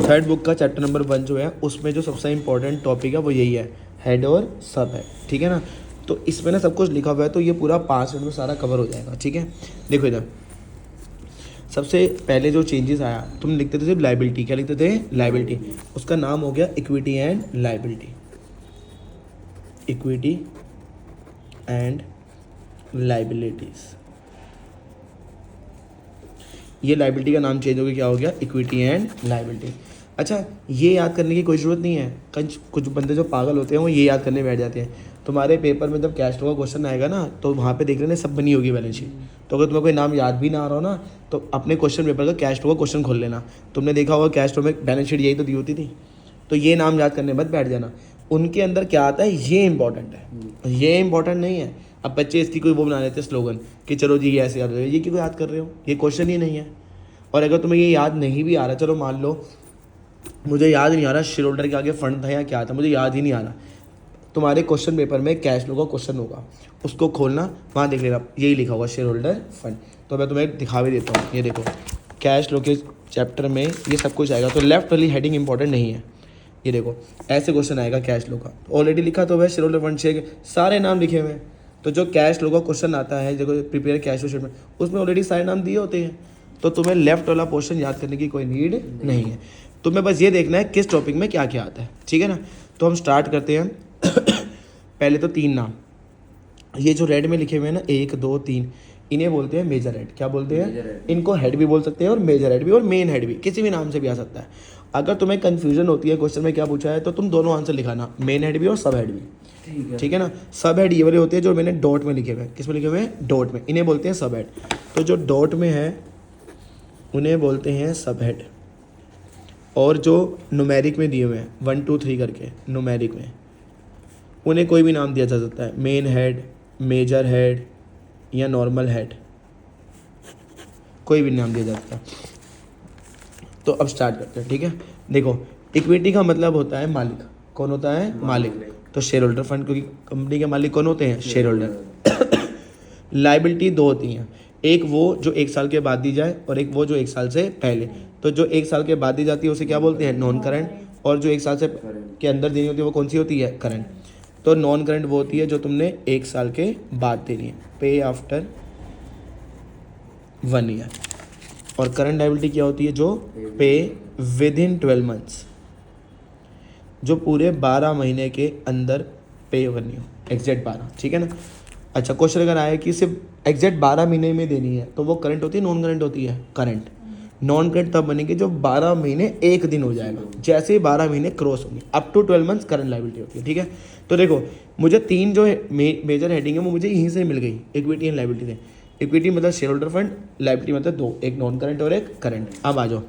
Third book का chapter number 1 जो है उसमें जो सबसे इंपॉर्टेंट टॉपिक है वो यही है, हेड और सब हेड, ठीक है ना। तो इसमें ना सब कुछ लिखा हुआ है, तो ये पूरा 5 मिनट में सारा कवर हो जाएगा, ठीक है। देखो इधर सबसे पहले जो चेंजेस आया, तुम लिखते थे सिर्फ लाइबिलिटी, क्या लिखते थे, लाइबिलिटी, उसका नाम हो गया equity and liability, equity and liabilities. ये लाइबिलिटी का नाम चेंज हो गया, क्या हो गया, इक्विटी एंड लाइबिलिटी। अच्छा, ये याद करने की कोई ज़रूरत नहीं है, कुछ बंदे जो पागल होते हैं वो ये याद करने बैठ जाते हैं। तुम्हारे पेपर में जब कैश फ्लो का क्वेश्चन आएगा ना, तो वहाँ पे देख लेना सब बनी होगी बैलेंस शीट। तो अगर तुम्हें कोई नाम याद भी ना आ रहा हो ना, तो अपने क्वेश्चन पेपर का कैश फ्लो का क्वेश्चन खोल लेना। तुमने देखा होगा कैश फ्लो में बैलेंस शीट यही तो दी होती थी। तो ये नाम याद करने मत बैठ जाना, उनके अंदर क्या आता है ये इंपॉर्टेंट है, ये इंपॉर्टेंट नहीं है। अब बच्चे इसकी कोई वो बना लेते हैं स्लोगन कि चलो जी ये ऐसे याद रहे हो, ये क्यों याद कर रहे हो, ये क्वेश्चन ही नहीं है। और अगर तुम्हें ये याद नहीं भी आ रहा, चलो मान लो मुझे याद नहीं आ रहा शेयर होल्डर के आगे फंड था या क्या था, मुझे याद ही नहीं आ रहा, तुम्हारे क्वेश्चन पेपर में कैश फ्लो का क्वेश्चन होगा, उसको खोलना, वहाँ देख लेना यही लिखा होगा शेयर होल्डर फंड। तो मैं तुम्हें दिखा भी देता हूँ, ये देखो कैश फ्लो के चैप्टर में ये सब कुछ आएगा। तो लेफ्ट वाली हेडिंग इंपॉर्टेंट नहीं है, ये देखो ऐसे क्वेश्चन आएगा कैश फ्लो का, ऑलरेडी लिखा तो है शेयर होल्डर फंड, शेयर सारे नाम लिखे हुए हैं। तो जो कैश फ्लो का क्वेश्चन आता है, जो प्रिपेयर कैश फ्लो स्टेटमेंट, उसमें ऑलरेडी सारे नाम दिए होते हैं। तो तुम्हें लेफ्ट वाला पोर्शन याद करने की कोई नीड नहीं है, तुम्हें बस ये देखना है किस टॉपिक में क्या क्या आता है, ठीक है ना। तो हम स्टार्ट करते हैं। पहले तो 3 नाम, ये जो रेड में लिखे हुए हैं ना 1 2 3, इन्हें बोलते हैं मेजर हेड। क्या बोलते हैं, इनको हेड भी बोल सकते हैं और मेजर हेड भी और मेन हेड भी, किसी भी नाम से भी आ सकता है। अगर तुम्हें कंफ्यूजन होती है क्वेश्चन में क्या पूछा है, तो तुम दोनों आंसर लिखाना, मेन हेड भी और सब हेड भी, ठीक है ना। सब हेड ये वाले होते हैं जो मैंने डॉट में लिखे हुए हैं, किस में लिखे हुए हैं, डॉट में, इन्हें बोलते हैं सब हेड। तो जो डॉट में है उन्हें बोलते हैं सब हेड, और जो न्यूमेरिक में दिए हुए हैं 1 2 3 करके न्यूमेरिक में, उन्हें कोई भी नाम दिया जा सकता है, मेन हेड, मेजर हेड या नॉर्मल हेड, कोई भी नाम दिया जा सकता है। तो अब स्टार्ट करते हैं, ठीक है। देखो इक्विटी का मतलब होता है मालिक, कौन होता है, मालिक। तो शेयर होल्डर फंड, क्योंकि कंपनी के मालिक कौन होते हैं, शेयर होल्डर। लाइबिलिटी 2 होती हैं, एक वो जो 1 साल के बाद दी जाए और एक वो जो 1 साल से पहले। तो जो 1 साल के बाद दी जाती है उसे क्या बोलते हैं, नॉन करंट, और जो 1 साल से के अंदर देनी होती है वो कौन सी होती है, करंट। तो नॉन करंट वो होती है जो तुमने 1 साल के बाद देनी है, पे आफ्टर 1 ईयर। और करंट लायबिलिटी क्या होती है, जो पे विद इन 12 मंथ्स, जो पूरे 12 महीने के अंदर पे करनी हो, एग्जैक्ट 12, ठीक है ना। अच्छा, क्वेश्चन अगर आया कि सिर्फ एग्जैक्ट 12 महीने में देनी है, तो वो करंट होती है, नॉन करंट होती है, करंट। नॉन करंट तब बनेगी जब 12 महीने 1 दिन हो जाएगा, जैसे ही 12 महीने क्रॉस होंगे, up to 12 months current liability होती है, ठीक है। तो देखो मुझे 3 जो मेजर हेडिंग है वो मुझे यहीं से मिल गई, इक्विटी एंड लायबिलिटी से। इक्विटी मतलब शेयर होल्डर फंड, लायबिलिटी मतलब 2, एक नॉन करंट और एक करंट। अब आ जाओ,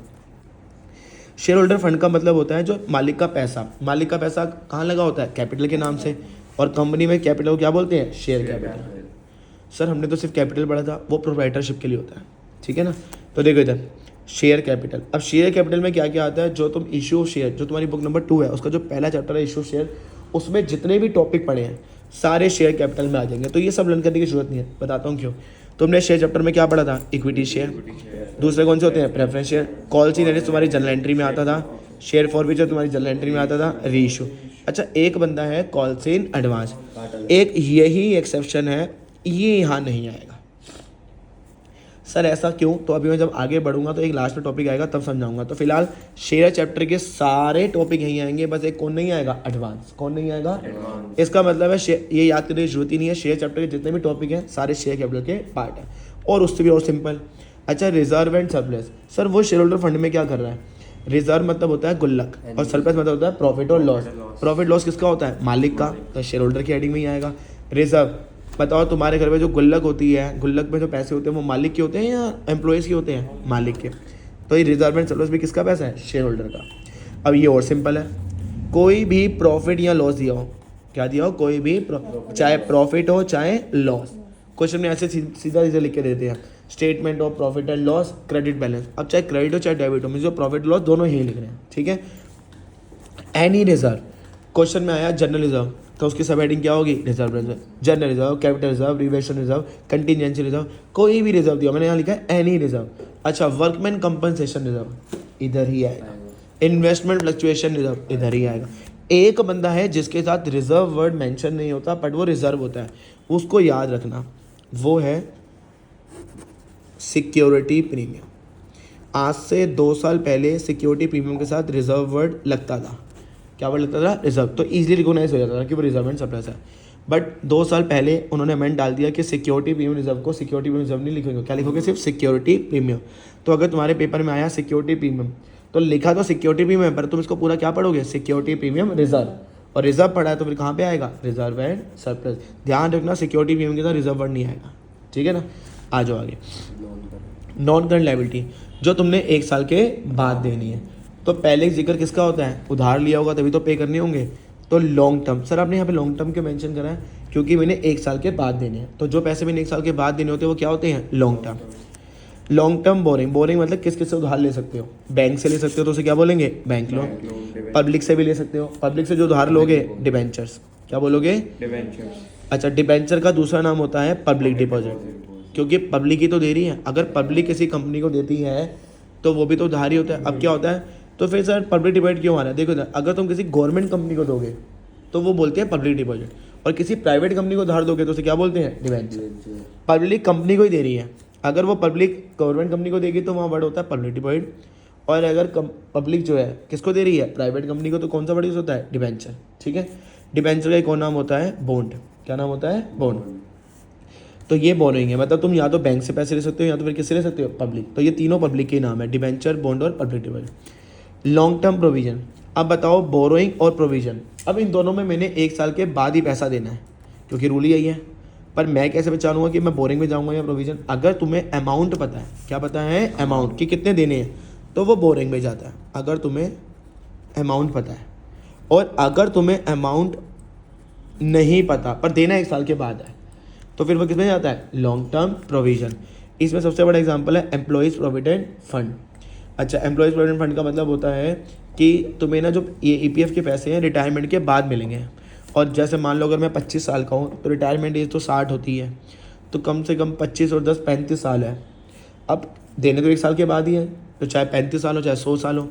शेयर होल्डर फंड का मतलब होता है जो मालिक का पैसा, मालिक का पैसा कहाँ लगा होता है, कैपिटल के नाम से। और कंपनी में कैपिटल को क्या बोलते हैं, शेयर कैपिटल। सर हमने तो सिर्फ कैपिटल पढ़ा था, वो प्रोप्राइटरशिप के लिए होता है, ठीक है ना। तो देखो इधर शेयर कैपिटल, अब शेयर कैपिटल में क्या क्या आता है, जो तुम इशू शेयर, जो तुम्हारी बुक नंबर 2 है उसका जो पहला चैप्टर है इशू शेयर, उसमें जितने भी टॉपिक पढ़े हैं सारे शेयर कैपिटल में आ जाएंगे। तो ये सब लर्न करने की जरूरत नहीं है, बताता हूँ क्यों। तुमने शेयर चैप्टर में क्या पढ़ा था, इक्विटी शेयर, दूसरे कौन से होते हैं, प्रेफरेंस शेयर, कॉल सी नरेस तुम्हारी जनरल एंट्री में आता था, शेयर फॉरफीचर तुम्हारी जनरल एंट्री में आता था, रीइशू। अच्छा, एक बंदा है कॉल से इन एडवांस, एक यही एक्सेप्शन है, ये यहाँ नहीं आएगा। सर ऐसा क्यों, तो अभी मैं जब आगे बढ़ूंगा तो एक लास्ट में टॉपिक आएगा तब समझाऊंगा। तो फिलहाल शेयर चैप्टर के सारे टॉपिक यहीं आएंगे, बस एक कौन नहीं आएगा, एडवांस। कौन नहीं आएगा, इसका मतलब है ये याद करने की जरूरत ही नहीं है, शेयर चैप्टर के जितने भी टॉपिक हैं सारे शेयर कैपिटल के पार्ट हैं, और उससे भी और सिंपल। अच्छा, रिजर्व एंड सरप्लस, सर वो शेयर होल्डर फंड में क्या कर रहा है, रिजर्व मतलब होता है गुल्लक, और सरप्लस मतलब होता है प्रॉफिट और लॉस। प्रॉफिट लॉस किसका होता है, मालिक का, तो शेयर होल्डर की हेडिंग में ही आएगा। रिजर्व बताओ, तुम्हारे घर में जो गुल्लक होती है, गुल्लक में जो पैसे होते हैं वो मालिक के होते हैं या एम्प्लॉयज़ के होते हैं, मालिक के। तो ये रिजर्व एंड सरप्लस भी किसका पैसा है, शेयर होल्डर का। अब ये और सिंपल है, कोई भी प्रॉफिट या लॉस दिया हो, क्या दिया हो, कोई भी चाहे प्रॉफिट हो चाहे लॉस, क्वेश्चन में ऐसे सीधा लिख के देते हैं, statement of profit and loss, credit balance. अब चाहे क्रेडिट हो चाहे डेबिट हो, मुझे प्रॉफिट लॉस दोनों ही लिख रहे हैं, ठीक है। एनी रिजर्व, क्वेश्चन में आया जनरल रिजर्व, तो उसकी सब हेडिंग क्या होगी, reserve reserve, general reserve, capital reserve, revaluation reserve, contingency reserve, कोई भी रिजर्व दिया, मैंने यहाँ लिखा है एनी रिजर्व। अच्छा, वर्कमैन कंपनसेशन रिजर्व इधर ही आएगा, इन्वेस्टमेंट फ्लक्चुएशन रिजर्व इधर ही आएगा। एक बंदा है जिसके साथ रिजर्व वर्ड मेंशन नहीं होता बट वो रिजर्व होता है, उसको याद रखना, वो है सिक्योरिटी प्रीमियम। आज से 2 साल पहले सिक्योरिटी प्रीमियम के साथ रिजर्व वर्ड लगता था। क्या वर्ड लगता था? रिजर्व। तो ईजिली रिकॉग्नाइज हो जाता था कि वो रिजर्व एंड सरप्लस है। बट 2 साल पहले उन्होंने अमेंड डाल दिया कि सिक्योरिटी प्रीमियम रिजर्व को सिक्योरिटी प्रीमियम रिजर्व नहीं लिखोगे, क्या लिखोगे? सिर्फ सिक्योरिटी प्रीमियम। तो अगर तुम्हारे पेपर में आया सिक्योरिटी प्रीमियम तो लिखा तो सिक्योरिटी प्रीमियम पर तुम इसको पूरा क्या पढ़ोगे? Security premium reserve. और रिजर्व पढ़ा है तो फिर कहाँ पे आएगा? Reserve and surplus. ध्यान रखना सिक्योरिटी प्रीमियम के साथ रिजर्व वर्ड नहीं आएगा, ठीक है ना। आ जाओ आगे। नॉन करंट लायबिलिटी जो तुमने 1 साल के बाद देनी है। तो पहले जिक्र किसका होता है? उधार लिया होगा तभी तो पे करने होंगे। तो लॉन्ग टर्म, सर आपने यहाँ पे लॉन्ग टर्म क्यों मेंशन करा है? क्योंकि मैंने 1 साल के बाद देने हैं। तो जो पैसे मैंने 1 साल के बाद देने होते हैं वो क्या होते हैं? Long term. Long term borrowing, boring मतलब किस किस से उधार ले सकते हो? बैंक से ले सकते हो तो उसे क्या बोलेंगे? Bank loan. पब्लिक से भी ले सकते हो, पब्लिक से जो उधार लोगे डिबेंचर्स। क्या बोलोगे? डिबेंचर्स। अच्छा, डिबेंचर का दूसरा नाम होता है पब्लिक डिपॉजिट, क्योंकि पब्लिक ही तो दे रही है। अगर पब्लिक किसी कंपनी को देती है तो वो भी तो उधार ही होता है। अब क्या होता है? तो फिर सर पब्लिक डिपॉजिट क्यों आ रहा है? देखो अगर तुम किसी गवर्नमेंट कंपनी को दोगे तो वो बोलते हैं पब्लिक डिपॉजिट, और किसी प्राइवेट कंपनी को उधार दोगे तो उसे क्या बोलते हैं? डिबेंचर। पब्लिक कंपनी को ही दे रही है, अगर वो पब्लिक गवर्नमेंट कंपनी को देगी तो वहाँ वर्ड होता है पब्लिक डिपॉजिट। और अगर पब्लिक जो है किसको दे रही है? प्राइवेट कंपनी को, तो कौन सा वर्ड यूज होता है? डिबेंचर, ठीक है। डिबेंचर का एक और नाम होता है बॉन्ड। क्या नाम होता है? बॉन्ड। तो ये बोरोइंग है, मतलब तुम या तो बैंक से पैसे ले सकते हो या तो फिर किससे ले सकते हो? पब्लिक। तो ये तीनों पब्लिक के नाम है, डिबेंचर, बॉन्ड और public deposit. Long term provision. अब बताओ बोरोइंग और प्रोविजन, अब इन दोनों में मैंने 1 साल के बाद ही पैसा देना है क्योंकि रूल ही यही है। पर मैं कैसे पहचानूंगा कि मैं बोरिंग में जाऊंगा या प्रोविजन? अगर तुम्हें अमाउंट पता है, क्या पता है? अमाउंट कि कितने देने हैं, तो वो बोरिंग में जाता है। अगर तुम्हें अमाउंट पता है, और अगर तुम्हें अमाउंट नहीं पता पर देना 1 साल के बाद है तो फिर वो किस में जाता है? Long term provision. इसमें सबसे बड़ा एग्जांपल है एम्प्लॉइज़ प्रोविडेंट फंड। अच्छा, एम्प्लॉइज़ प्रोविडेंट फंड का मतलब होता है कि तुम्हें ना जो ये EPF के पैसे हैं रिटायरमेंट के बाद मिलेंगे। और जैसे मान लो अगर मैं 25 साल का हूँ तो रिटायरमेंट एज तो 60 होती है, तो कम से कम 25 और 10 35 साल है। अब देने तो 1 साल के बाद ही है, तो चाहे 35 साल हो चाहे 100 साल हो,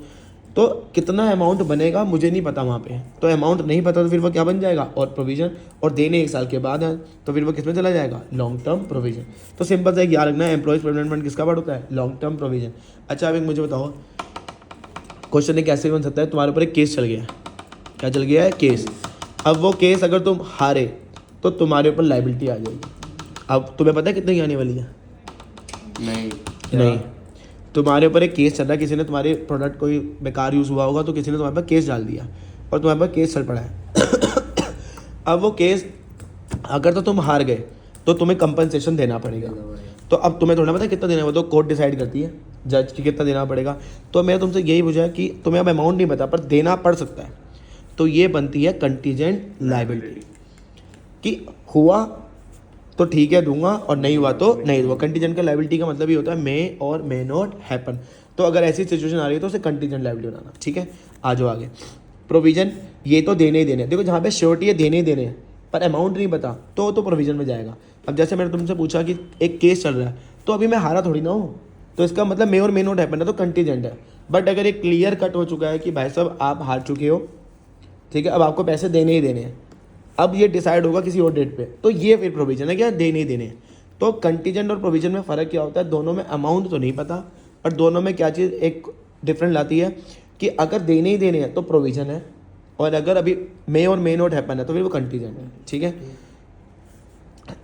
तो कितना अमाउंट बनेगा मुझे नहीं पता वहाँ पे। तो अमाउंट नहीं पता तो फिर वो क्या बन जाएगा? और प्रोविज़न। और देने 1 साल के बाद है तो फिर वो किस में चला जाएगा? Long term provision. तो सिंपल सा एक याद रखना है, एम्प्लॉइज प्रोविडेंट फंड किसका पार्ट होता है? Long term provision. अच्छा, अब एक मुझे बताओ, क्वेश्चन एक कैसे बन सकता है? तुम्हारे ऊपर एक केस चल गया है। क्या चल गया है? केस। अब वो केस अगर तुम हारे तो तुम्हारे ऊपर लाइबिलिटी आ जाएगी। अब तुम्हें पता है कितने की आने वाली है? नहीं, तुम्हारे ऊपर एक केस चल रहा है, किसी ने तुम्हारे प्रोडक्ट कोई बेकार यूज़ हुआ होगा तो किसी ने तुम्हारे पास केस डाल दिया और तुम्हारे पास केस चल पड़ा है। अब वो केस अगर तो तुम हार गए तो तुम्हें कंपनसेशन देना पड़ेगा। तो अब तुम्हें थोड़ा पता कितना देना है, वो तो कोर्ट डिसाइड करती है, जज की कितना देना पड़ेगा। तो मैं तुमसे यही पूछा कि तुम्हें अब अमाउंट नहीं पता पर देना पड़ सकता है, तो ये बनती है कंटीजेंट लायबिलिटी। कि हुआ तो ठीक है दूंगा और नहीं हुआ तो नहीं दूंगा। कंटीजेंट का लायबिलिटी का मतलब ये होता है मे और मे नॉट हैपन। तो अगर ऐसी सिचुएशन आ रही है तो उसे कंटीजेंट लायबिलिटी बनाना, ठीक है। आ जाओ आगे। प्रोविजन, ये तो देने ही देने, देखो जहाँ पे श्योरिटी है देने ही देने पर अमाउंट नहीं पता तो प्रोविजन में जाएगा। अब जैसे मैंने तुमसे पूछा कि एक केस चल रहा है तो अभी मैं हारा थोड़ी ना हूँ, तो इसका मतलब मे और मे नॉट हैपन है तो कंटीजेंट है। बट अगर ये क्लियर कट हो चुका है कि भाई साहब आप हार चुके हो, ठीक है, अब आपको पैसे देने ही देने हैं, अब ये डिसाइड होगा किसी और डेट पे, तो ये फिर प्रोविजन है, क्या देने ही देने। तो कंटीजेंट और प्रोविजन में फ़र्क क्या होता है? दोनों में अमाउंट तो नहीं पता, पर दोनों में क्या चीज़ एक डिफरेंट लाती है कि अगर देने ही देने हैं तो प्रोविजन है, और अगर अभी मे और मे नॉट हैपन है तो फिर वो कंटीजेंट है, ठीक है।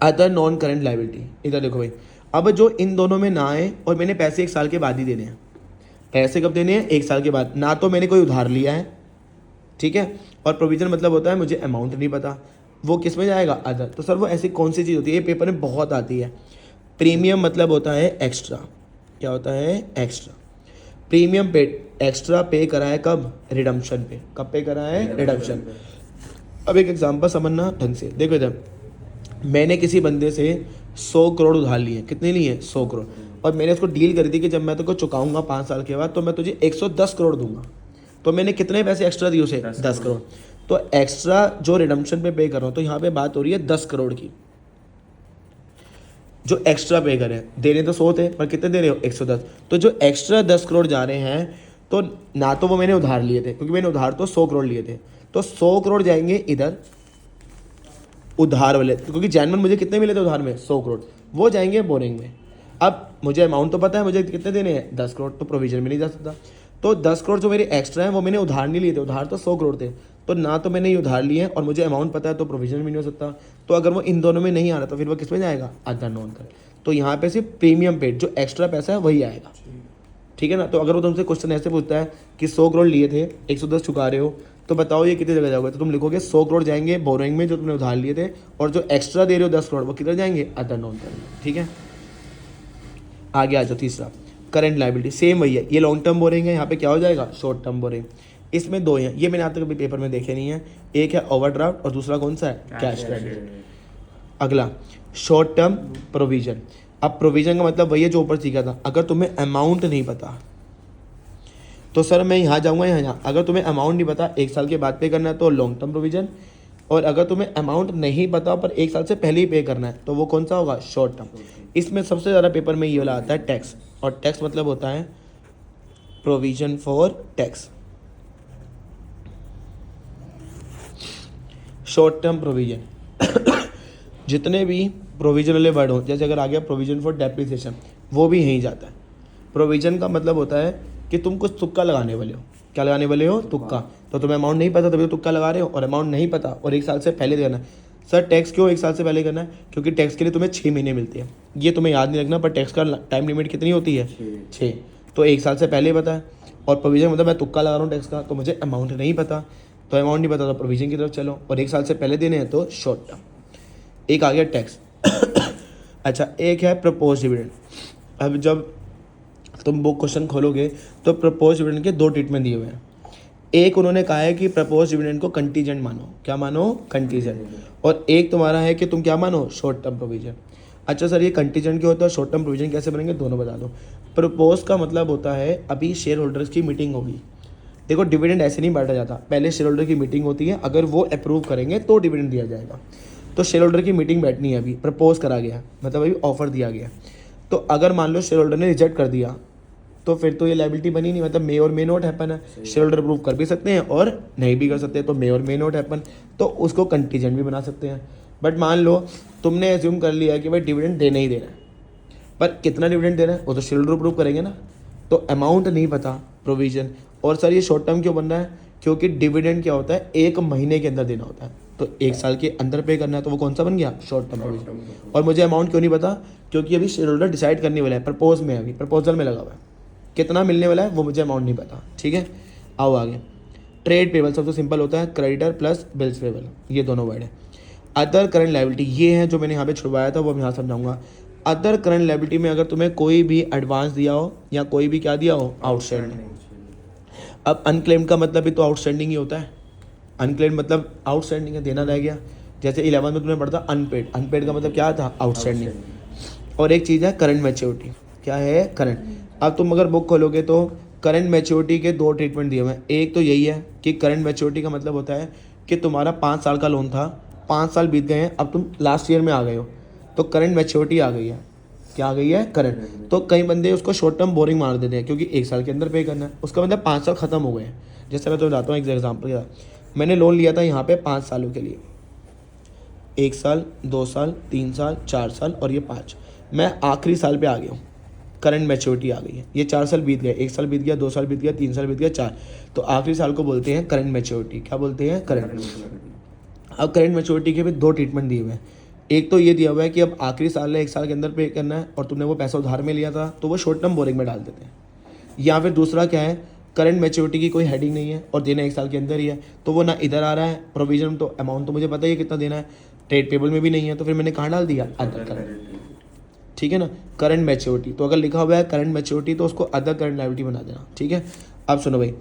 अदर नॉन करंट लायबिलिटी, इधर देखो भाई, अब जो इन दोनों में ना आए और मैंने पैसे 1 साल के बाद ही देने हैं। पैसे कब देने हैं? 1 साल के बाद। ना तो मैंने कोई उधार लिया है, ठीक है, और प्रोविजन मतलब होता है मुझे अमाउंट नहीं पता, वो किस में जाएगा? अदर। तो सर वो ऐसी कौन सी चीज़ होती है? ये पेपर में बहुत आती है। प्रीमियम मतलब होता है एक्स्ट्रा। क्या होता है? एक्स्ट्रा। प्रीमियम पे एक्स्ट्रा पे करा है कब? रिडम्पशन पे। कब पे करा है? रिडम्पशन। अब एक एग्जांपल समझना ढंग से, देखो इधर मैंने किसी बंदे से 100 करोड़ उधार लिए। कितने लिए? 100 करोड़। और मैंने उसको डील करी थी कि जब मैं तुझको चुकाऊंगा 5 साल के बाद तो मैं तुझे 110 करोड़ दूंगा। तो मैंने कितने पैसे एक्स्ट्रा दिए उसे? 10 करोड़। तो एक्स्ट्रा जो रिडम्पशन पे कर रहा हूँ, तो यहाँ पे बात हो रही है 10 करोड़ की, जो एक्स्ट्रा पे करे। देने तो 100 थे पर कितने दे रहे हो? 110। तो जो एक्स्ट्रा 10 करोड़ जा रहे हैं तो ना तो वो मैंने उधार लिए थे, क्योंकि मैंने उधार तो 100 करोड़ लिए थे, तो 100 करोड़ जाएंगे इधर उधार वाले, क्योंकि जैनवन मुझे कितने मिले थे उधार में 100 करोड़, वो जाएंगे बोरिंग में। अब मुझे अमाउंट तो पता है मुझे कितने देने हैं 10 करोड़, तो प्रोविजन में नहीं जा सकता। तो 10 करोड़ जो मेरे एक्स्ट्रा हैं वो मैंने उधार नहीं लिए थे, उधार तो 100 करोड़ थे, तो ना तो मैंने ये उधार लिए हैं और मुझे अमाउंट पता है, तो प्रोविजन में नहीं हो सकता। तो अगर वो इन दोनों में नहीं आ रहा तो फिर वो किस में जाएगा, अदर नॉन करंट। तो यहाँ पे सिर्फ प्रीमियम पेड जो एक्स्ट्रा पैसा है वही आएगा, ठीक है ना। तो अगर वो तुमसे क्वेश्चन ऐसे पूछता है कि 100 करोड़ लिए थे 110 चुका रहे हो, तो बताओ ये कितनी जगह जाओगे, तो तुम लिखोगे 100 करोड़ जाएंगे बोरिंग में जो तुमने उधार लिए थे, और जो एक्स्ट्रा दे रहे हो 10 करोड़ वो किधर जाएंगे, अदर नॉन करंट, ठीक है। आगे आ जाओ, तीसरा करंट लायबिलिटी, सेम वही है, ये लॉन्ग टर्म बोरिंग है, यहाँ पे क्या हो जाएगा, शॉर्ट टर्म बोरिंग। इसमें दो हैं, ये मैंने आज तक कभी पेपर में देखे नहीं है, एक है ओवरड्राफ्ट और दूसरा कौन सा है, कैश क्रेडिट। अगला शॉर्ट टर्म प्रोविजन। अब प्रोविजन का मतलब वही है जो ऊपर सीखा था, अगर तुम्हें अमाउंट नहीं पता तो सर मैं यहाँ जाऊँगा यहाँ, अगर तुम्हें अमाउंट नहीं पता 1 साल के बाद पे करना है तो लॉन्ग टर्म प्रोविजन, और अगर तुम्हें अमाउंट नहीं पता पर 1 साल से पहले ही पे करना है तो वो कौन सा होगा, शॉर्ट टर्म। इसमें सबसे ज़्यादा पेपर में ये वाला आता है टैक्स, और टैक्स मतलब होता है provision for tax, short term provision. जितने भी प्रोविजन वाले वर्ड हो, जैसे अगर आ गया प्रोविजन फॉर डेप्रिसिएशन, वो भी यहीं जाता है। प्रोविजन का मतलब होता है कि तुम कुछ तुक्का लगाने वाले हो, क्या लगाने वाले हो, तुक्का। तो तुम्हें अमाउंट नहीं पता तभी तो तुक्का लगा रहे हो, और अमाउंट नहीं पता और 1 साल से पहले देना है। सर टैक्स क्यों 1 साल से पहले करना है, क्योंकि टैक्स के लिए तुम्हें 6 महीने मिलते हैं, ये तुम्हें याद नहीं रखना, पर टैक्स का टाइम लिमिट कितनी होती है, 6, तो 1 साल से पहले पता है। और प्रोविजन मतलब मैं तुक्का लगा रहा हूँ टैक्स का, तो मुझे अमाउंट नहीं पता, तो अमाउंट नहीं पता तो प्रोविजन की तरफ चलो, और 1 साल से पहले देने हैं तो शॉर्ट टर्म। एक आ गया टैक्स। अच्छा, एक है प्रपोज डिविडेंड। अब जब तुम वो क्वेश्चन खोलोगे तो प्रपोज डिविडेंड के 2 ट्रीटमेंट दिए हुए हैं। एक उन्होंने कहा है कि प्रपोज डिविडेंड को कंटीजेंट मानो, क्या मानो, कंटीजेंट, और एक तुम्हारा है कि तुम क्या मानो, शॉर्ट टर्म प्रोविजन। अच्छा सर ये कंटीजेंट क्यों होता है, शॉर्ट टर्म प्रोविजन कैसे बनेंगे, दोनों बता दो। प्रपोज का मतलब होता है अभी शेयर होल्डर्स की मीटिंग होगी, देखो डिविडेंड ऐसे नहीं बांटा जाता, पहले शेयर होल्डर की मीटिंग होती है, अगर वो अप्रूव करेंगे तो डिविडेंड दिया जाएगा। तो शेयर होल्डर की मीटिंग बैठनी है, अभी प्रपोज करा गया मतलब अभी ऑफर दिया गया, तो अगर मान लो शेयर होल्डर ने रिजेक्ट कर दिया तो फिर तो ये लायबिलिटी बनी नहीं, मतलब मे और मे नॉट हैपन है। शेयर होल्डर अप्रूव कर भी सकते हैं और नहीं भी कर सकते हैं, तो मे और मे नॉट हैपन, तो उसको कंटीजेंट भी बना सकते हैं। बट मान लो तुमने एज्यूम कर लिया कि भाई डिविडेंड देना ही देना है, पर कितना डिविडेंड देना है वो तो शेयर होल्डर अप्रूव करेंगे ना, तो अमाउंट नहीं पता, प्रोविजन। और सर ये शॉर्ट टर्म क्यों बन रहा है, क्योंकि डिविडेंड क्या होता है 1 महीने के अंदर देना होता है, तो 1 साल के अंदर पे करना है, तो वो कौन सा बन गया, शॉर्ट टर्म प्रोविजन। और मुझे अमाउंट क्यों नहीं पता, क्योंकि अभी शेयर होल्डर डिसाइड करने वाला है, प्रपोज में, अभी प्रपोजल में लगा हुआ है, कितना मिलने वाला है वो मुझे अमाउंट नहीं पता, ठीक है। आओ आगे, ट्रेड पेबल सबसे सिंपल होता है, क्रेडिटर प्लस बिल्स पेबल, ये दोनों वर्ड है। अदर करंट लायबिलिटी ये है जो मैंने यहाँ पे छुड़वाया था, वो मैं यहाँ समझाऊंगा। अदर करंट लायबिलिटी में अगर तुम्हें कोई भी एडवांस दिया हो या कोई भी क्या दिया हो, आउटस्टैंडिंग। अब अनक्लेम्ड का मतलब भी तो आउटस्टैंडिंग ही होता है, अनक्लेम्ड मतलब आउटस्टैंडिंग है, देना रह गया। जैसे 11 में तुमने पढ़ा था अनपेड, अनपेड का मतलब क्या था, आउटस्टैंडिंग। और एक चीज़ है करंट मैच्योरिटी, क्या है, करंट। अब तुम अगर बुक खोलोगे तो करंट मैच्योरिटी के 2 ट्रीटमेंट दिए हुए हैं। एक तो यही है कि करंट मैच्योरिटी का मतलब होता है कि तुम्हारा 5 साल का लोन था, 5 साल बीत गए हैं, अब तुम लास्ट ईयर में आ गए हो, तो करंट मैच्योरिटी आ गई है, क्या आ गई है, करंट। तो कई बंदे उसको शॉर्ट टर्म बोरिंग मार देते हैं क्योंकि 1 साल के अंदर पे करना है, उसका मतलब 5 साल खत्म हो गए हैं। जैसे मैं तो बताता हूँ एक एग्जाम्पल के साथ, मैंने लोन लिया था यहाँ पे 5 सालों के लिए, 1 साल, 2 साल, 3 साल, 4 साल और ये 5, मैं आखिरी साल पे आ गया हूँ, करंट मैच्योरिटी आ गई है, ये 4 साल बीत गए, 1 साल बीत गया, 2 साल बीत गया, 3 साल बीत गया, 4, तो आखिरी साल को बोलते हैं करंट मैच्योरिटी, क्या बोलते हैं, करंट। अब करंट मैच्योरिटी के भी 2 ट्रीटमेंट दिए हुए हैं। एक तो ये दिया हुआ है कि अब आखिरी साल है, 1 साल के अंदर पे करना है, और तुमने वो पैसा उधार में लिया था तो वो शॉर्ट टर्म बोरिंग में डाल देते हैं। या फिर दूसरा क्या है, करंट मैच्योरिटी की कोई हेडिंग नहीं है और देना 1 साल के अंदर ही है, तो वो ना इधर आ रहा है, प्रोविजन तो अमाउंट तो मुझे पता ही है कितना देना है, ट्रेड पेबल में भी नहीं है, तो फिर मैंने कहाँ डाल दिया, अदर करंट, ठीक है ना, करंट मैच्योरिटी। तो अगर लिखा हुआ है करंट मैच्योरिटी तो उसको अदर करंट लायबिलिटी बना देना, ठीक है। अब सुनो भाई,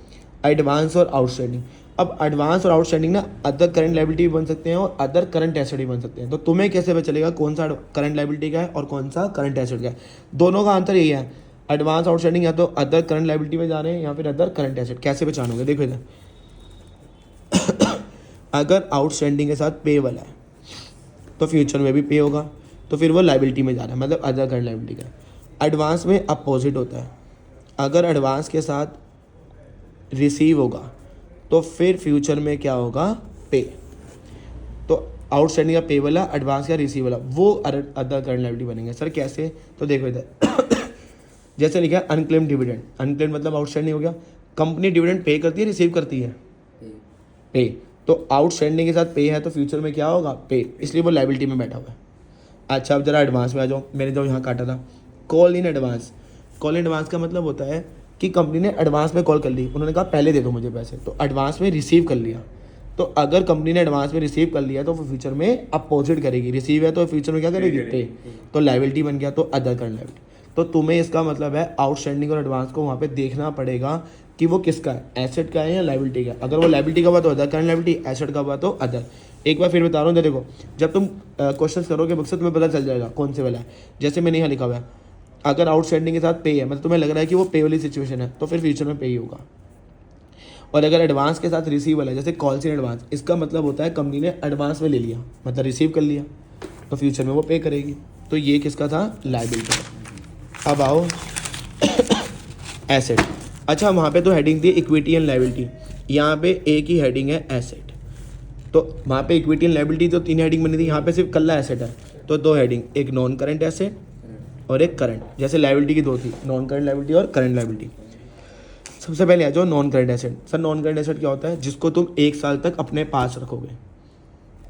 एडवांस और आउटस्टैंडिंग। अब एडवांस और आउटस्टैंडिंग ना अदर करंट लायबिलिटी भी बन सकते हैं और अदर करंट एसेट भी बन सकते हैं। तो तुम्हें कैसे पता चलेगा कौन सा करंट लायबिलिटी का है और कौन सा करंट एसेट का है, दोनों का आंसर यही है, एडवांस आउटस्टैंडिंग या तो अदर करंट लायबिलिटी में जा रहे हैं या फिर अदर करंट एसेट। कैसे पहचानोगे, देखो इधर अगर आउटस्टैंडिंग के साथ पेबल है तो फ्यूचर में भी पे होगा, तो फिर वो लायबिलिटी में जा रहा है, मतलब अदर करंट लायबिलिटी का। एडवांस में अपोजिट होता है, अगर एडवांस के साथ रिसीव होगा तो फिर फ्यूचर में क्या होगा, पे। तो आउटस्टैंडिंग का पे वाला, एडवांस का रिसीव वाला, वो अदर करंट लायबिलिटी बनेंगे। सर कैसे, तो देखो इधर जैसे लिखा है अनक्लेम डिविडेंड, अनक्लेम मतलब आउटस्टैंडिंग हो गया। कंपनी डिविडेंड पे करती है, रिसीव करती है, पे। तो आउटस्टैंडिंग के साथ पे है तो फ्यूचर में क्या होगा, पे, इसलिए वो लायबिलिटी में बैठा हुआ है। अच्छा अब जरा एडवांस में आ जाओ, मैंने जो यहाँ काटा था, call in advance. Call in advance का मतलब होता है कि कंपनी ने एडवांस में कॉल कर ली, उन्होंने कहा पहले दे दो मुझे पैसे, तो एडवांस में रिसीव कर लिया। तो अगर कंपनी ने एडवांस में रिसीव कर लिया तो वो फ्यूचर में अपोजिट करेगी, रिसीव है तो फ्यूचर में क्या करेगी, पे। तो लायबिलिटी बन गया, तो अदर करंट लायबिलिटी। तो तुम्हें इसका मतलब है आउटस्टैंडिंग और एडवांस को वहाँ पे देखना पड़ेगा कि वो किसका है, एसेट का है या लायबिलिटी का। अगर वो लायबिलिटी का हुआ तो अदर करंट लायबिलिटी, एसेट का हुआ तो अदर। एक बार फिर बता रहा हूँ, देखो जब तुम क्वेश्चन करोगे बुक से तुम्हें पता चल जाएगा कौन से वाला है। जैसे मैंने यहाँ लिखा हुआ है, अगर आउटस्टैंडिंग के साथ पे है, मतलब तुम्हें लग रहा है कि वो पे वाली सिचुएशन है, तो फिर फ्यूचर में पे ही होगा। और अगर एडवांस के साथ रिसीव वाला है, जैसे कॉल्स इन एडवांस, इसका मतलब होता है कंपनी ने एडवांस में ले लिया, मतलब रिसीव कर लिया, तो फ्यूचर में वो पे करेगी। तो ये किसका था, लायबिलिटी का। अब आओ एसेट। अच्छा वहाँ पे तो हेडिंग थी इक्विटी एंड लायबिलिटी, यहाँ पे एक ही हेडिंग है एसेट। तो वहाँ पे इक्विटी एंड लायबिलिटी तो 3 हेडिंग बनी थी, यहाँ पे सिर्फ कल्ला एसेट है, तो 2 हेडिंग, एक नॉन करंट एसेट और एक करंट। जैसे लायबिलिटी की 2 थी, नॉन करंट लायबिलिटी और करंट लायबिलिटी। सबसे पहले आ जाओ non current asset. Sir non current asset क्या होता है, जिसको तुम 1 साल तक अपने पास रखोगे,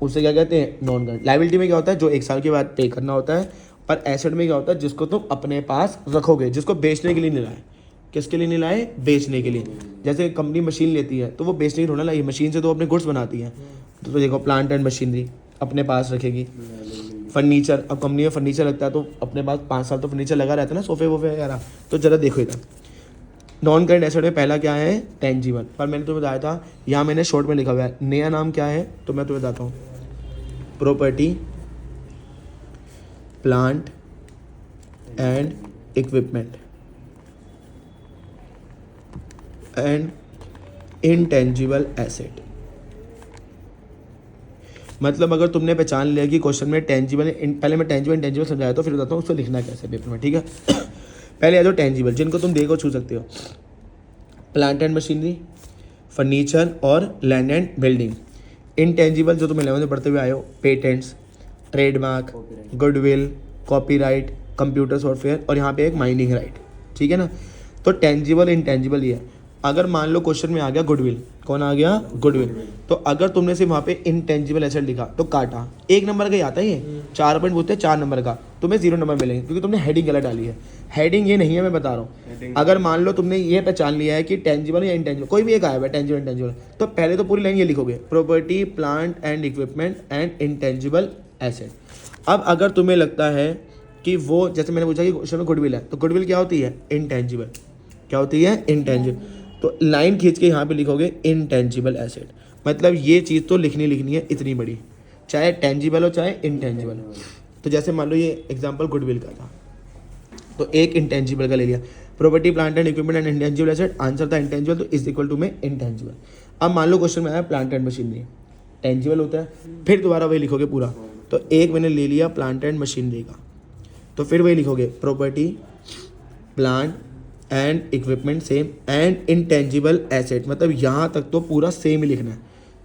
उसे क्या कहते हैं, नॉन करंट। लायबिलिटी में क्या होता है, जो 1 साल के बाद पे करना होता है। पर एसेट में क्या होता है, जिसको तुम अपने पास रखोगे, जिसको बेचने के लिए नहीं लाए। किसके लिए नहीं लाए, बेचने के लिए। जैसे कंपनी मशीन लेती है तो वो बेचने की थोड़ा लाई, मशीन से तो अपने गुड्स बनाती है। तो देखो प्लांट एंड मशीनरी अपने पास रखेगी। फर्नीचर, अब कंपनी में फर्नीचर लगता है तो अपने पास 5 साल तो फर्नीचर लगा रहता है ना, सोफे वोफे वगैरह। तो जरा देखो इधर नॉन करंट एसेट में पहला क्या है, टेंजिबल। पर मैंने तुम्हें बताया था, यहाँ मैंने शॉर्ट में लिखा हुआ है, नया नाम क्या है, तो मैं तुम्हें बताता हूँ, property plant and equipment and intangible asset. मतलब अगर तुमने पहचान लिया कि क्वेश्चन में टेंजिबल, पहले मैं टेंजिबल इंटेंजिबल समझाया तो फिर बताता हूँ उसको लिखना कैसे पेपर में, ठीक है। पहले आ जाओ टेंजिबल, जिनको तुम देखो छू सकते हो, प्लांट एंड मशीनरी, फर्नीचर और लैंड एंड बिल्डिंग। इनटेंजिबल जो तुम 11th में पढ़ते हुए आए हो, patents, trademark, goodwill, copyright, computer software और यहाँ पे एक माइनिंग राइट, ठीक है ना। तो टेंजिबल इंटेंजिबल ये है। अगर मान लो क्वेश्चन में आ गया गुडविल, कौन आ गया, गुडविल, तो अगर तुमने सिर्फ वहाँ पे इंटेंजिबल एसेट लिखा तो काटा, 1 नंबर का ही आता है ये, 4 पॉइंट पूछते हैं 4 नंबर का, तुम्हें 0 नंबर मिलेंगे क्योंकि तुमने हेडिंग गलत डाली है। हेडिंग ये नहीं है, मैं बता रहा हूँ। अगर मान लो तुमने ये पहचान लिया है कि टेंजिबल या इंटेंजिबल, कोई भी एक आया हुआ है टेंजिबल इंटेंजिबल, तो पहले तो पूरी लाइन ये लिखोगे, property plant and equipment and intangible asset. अब अगर तुम्हें लगता है कि वो, जैसे मैंने पूछा कि क्वेश्चन में गुडविल है, तो गुडविल क्या होती है, इंटेंजिबल। क्या होती है, इंटेंजिबल। तो लाइन खींच के यहाँ पे लिखोगे इंटेंजिबल एसेट। मतलब ये चीज़ तो लिखनी है इतनी बड़ी, चाहे टेंजिबल हो चाहे इंटेंजिबल। तो जैसे मान लो ये एग्जांपल गुडविल का था, तो एक इंटेंजिबल का ले लिया, property plant and equipment and intangible asset, answer था इंटेंजिबल, तो इज इक्वल टू में इंटेंजिबल। अब मान लो क्वेश्चन में आया प्लांट एंड मशीनरी, टेंजिबल होता है, फिर दोबारा वही लिखोगे पूरा। तो एक मैंने ले लिया प्लांट एंड मशीनरी का, तो फिर वही लिखोगे, property plant and equipment same and intangible asset. मतलब यहाँ तक तो पूरा सेम ही लिखना है,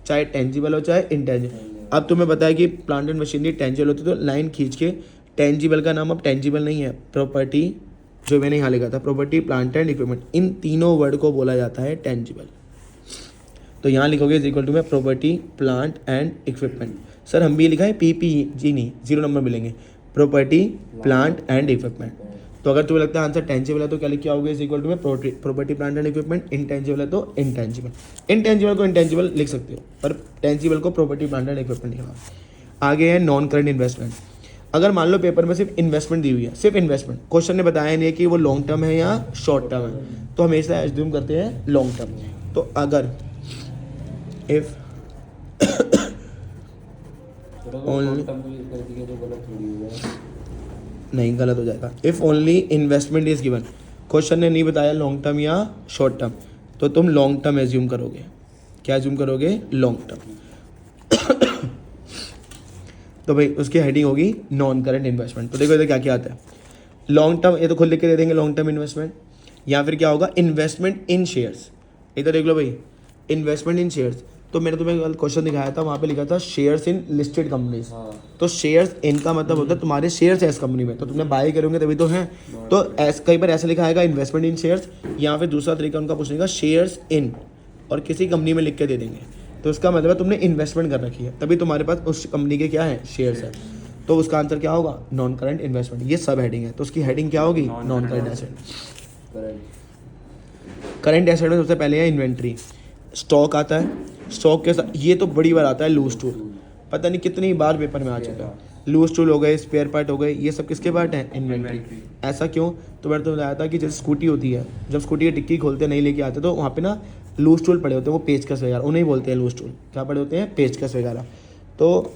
चाहे टेंजिबल हो चाहे इंटेंजिबल। अब तुम्हें पता है कि प्लांट एंड मशीनरी टेंजिबल होती है, तो लाइन खींच के टेंजिबल का नाम अब टेंजिबल नहीं है, प्रॉपर्टी, जो मैंने यहाँ लिखा था प्रॉपर्टी प्लांट एंड इक्विपमेंट, इन तीनों वर्ड को बोला जाता है टेंजिबल। तो यहाँ लिखोगे इज इक्वल टू में property plant and equipment. Sir हम भी लिखा है PPG नहीं, 0 नंबर मिलेंगे, प्रॉपर्टी प्लांट एंड इक्विपमेंट। तो अगर तुम्हें लगता है आंसर टेंजिबल है तो क्या लिख के आओगे, इज इक्वल टू में property plant and equipment. Intangible है तो इंटेंजिबल, इंटेंजिबल को इंटेंजिबल लिख सकते हो, पर टेंजिबल को प्रॉपर्टी प्लांट एंड इक्विपमेंट लिखा। आगे है नॉन करंट इन्वेस्टमेंट। अगर मान लो पेपर में सिर्फ इन्वेस्टमेंट दी हुई है, सिर्फ इन्वेस्टमेंट, क्वेश्चन ने बताया नहीं है कि वो लॉन्ग टर्म है या शॉर्ट टर्म है, तो हमेशा एज्यूम करते हैं लॉन्ग टर्म। तो अगर इफ नहीं, गलत हो जाएगा, if only investment is given, question ने नहीं बताया लॉन्ग टर्म या शॉर्ट टर्म, तो तुम लॉन्ग टर्म एज्यूम करोगे। क्या एज्यूम करोगे, लॉन्ग टर्म। तो भाई उसकी हेडिंग होगी नॉन करंट इन्वेस्टमेंट। तो देखो इधर क्या क्या आता है, लॉन्ग टर्म, ये तो खुद लिख के दे देंगे लॉन्ग टर्म इन्वेस्टमेंट, या फिर क्या होगा, इन्वेस्टमेंट इन शेयर्स। इधर देख लो भाई, इन्वेस्टमेंट इन शेयर्स, तो मैंने तुम्हें कल क्वेश्चन दिखाया था, वहाँ पे लिखा था शेयर्स इन लिस्टेड कंपनीज। तो शेयर्स इन का मतलब होता है तुम्हारे शेयर्स है इस कंपनी में, तो तुमने बाय करोगे तभी तो हैं। तो कई बार ऐसे लिखा आएगा इन्वेस्टमेंट इन शेयर्स, या फिर दूसरा तरीका उनका पूछने का शेयर्स इन और किसी कंपनी में लिख के दे देंगे, तो उसका मतलब है तुमने इन्वेस्टमेंट कर रखी है, तभी तुम्हारे पास उस कंपनी के क्या है, शेयर्स है। तो उसका आंसर क्या होगा, नॉन करंट इन्वेस्टमेंट। ये सब हेडिंग है, तो उसकी हेडिंग क्या होगी, non current asset. Current asset में सबसे पहले है इन्वेंट्री, स्टॉक आता है, स्टॉक के साथ ये तो बड़ी बार आता है लूज टूल, पता नहीं कितनी बार पेपर में आ चुका है। लूज टूल हो गए, स्पेयर पार्ट हो गए, ये सब किसके पार्ट हैं, इन्वेंट्री। ऐसा क्यों, तो मैंने तो बताया था कि जैसे स्कूटी होती है, जब स्कूटी की टिक्की खोलते नहीं लेके आते, तो वहाँ पे ना लूज टूल पड़े होते हैं, वो पेचकस वगैरह, उन्हें ही बोलते हैं लूज टूल। क्या पड़े होते हैं, पेचकस वगैरह। तो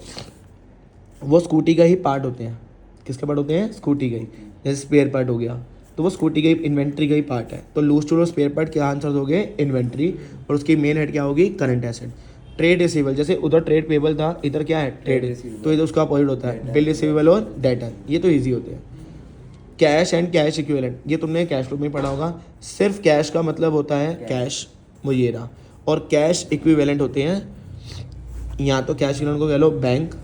वो स्कूटी का ही पार्ट होते हैं। किसके पार्ट होते हैं, स्कूटी का ही। जैसे स्पेयर पार्ट हो गया, तो वो स्कूटी का ही, इन्वेंट्री का ही पार्ट है। तो लूज टूल और स्पेयर पार्ट क्या आंसर हो गए, इन्वेंट्री, और उसकी मेन हेड क्या होगी, करंट एसेट। ट्रेड रिसीवेबल, जैसे उधर ट्रेड पेबल था, इधर क्या है, ट्रेड, तो इधर उसका अपोजिट होता है बिल रिसीवेबल और डेटर, ये तो ईजी होते हैं। कैश एंड कैश इक्विवेलेंट, ये तुमने कैश फ्लो में पढ़ा होगा। सिर्फ कैश का मतलब होता है कैश, वो ये रहा, और कैश इक्विवेलेंट होते हैं, या तो कैश इक्विवेलेंट को कह लो बैंक,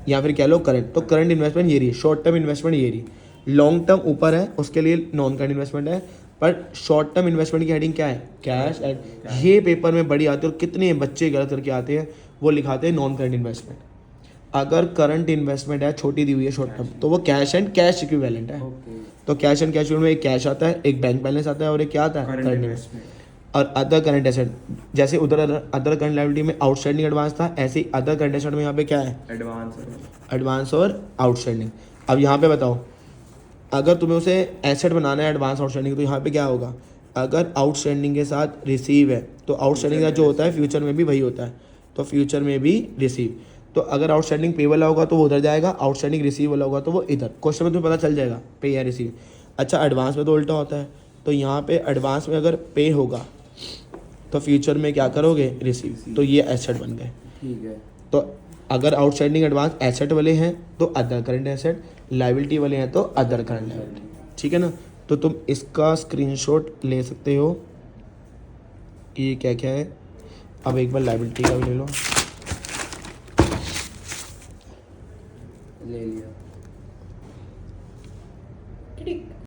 या फिर कह लो करंट। तो करंट इन्वेस्टमेंट ये रही, शॉर्ट टर्म इन्वेस्टमेंट ये रही, लॉन्ग टर्म ऊपर है, उसके लिए नॉन करंट इन्वेस्टमेंट है, पर शॉर्ट टर्म इन्वेस्टमेंट की हेडिंग क्या है, कैश एंड, ये पेपर में बड़ी आती है और कितने बच्चे गलत करके आते हैं, वो लिखाते हैं नॉन करंट इन्वेस्टमेंट। अगर करंट इन्वेस्टमेंट है, छोटी दी हुई है शॉर्ट टर्म, तो वो कैश एंड कैश इक्विवेलेंट है। तो कैश एंड कैश में एक कैश आता है, एक बैंक बैलेंस आता है, और एक क्या आता है, करंट इन्वेस्टमेंट। और अदर करंट एसेट, जैसे उधर अदर करंट लायबिलिटी में आउटस्टैंडिंग एडवांस था, ऐसे ही अदर करंट एसेट में यहाँ पे क्या है, एडवांस और आउटस्टैंडिंग। अब यहाँ पे बताओ, अगर तुम्हें उसे एसेट बनाना है एडवांस आउटस्टैंडिंग, तो यहाँ पे क्या होगा, अगर आउटस्टैंडिंग के साथ रिसीव है, तो आउटस्टैंडिंग का जो होता है फ्यूचर में भी वही होता है, तो फ्यूचर में भी रिसीव। तो अगर आउटस्टैंडिंग पे वाला होगा तो वो उधर जाएगा, आउटस्टैंडिंग रिसीव वाला होगा तो वो इधर। क्वेश्चन में तुम्हें पता चल जाएगा पे या रिसीव। अच्छा, एडवांस में तो उल्टा होता है, तो यहाँ पे एडवांस में अगर पे होगा तो फ्यूचर में क्या करोगे, रिसीव, तो ये एसेट बन गए। ठीक है। तो अगर आउटस्टैंडिंग एडवांस एसेट वाले हैं तो अदर करंट एसेट, लायबिलिटी वाले हैं तो अदर करंट लायबिलिटी, ठीक है ना। तो तुम इसका स्क्रीनशॉट ले सकते हो कि ये क्या क्या है। अब एक बार लायबिलिटी का भी ले लो, ले लिया।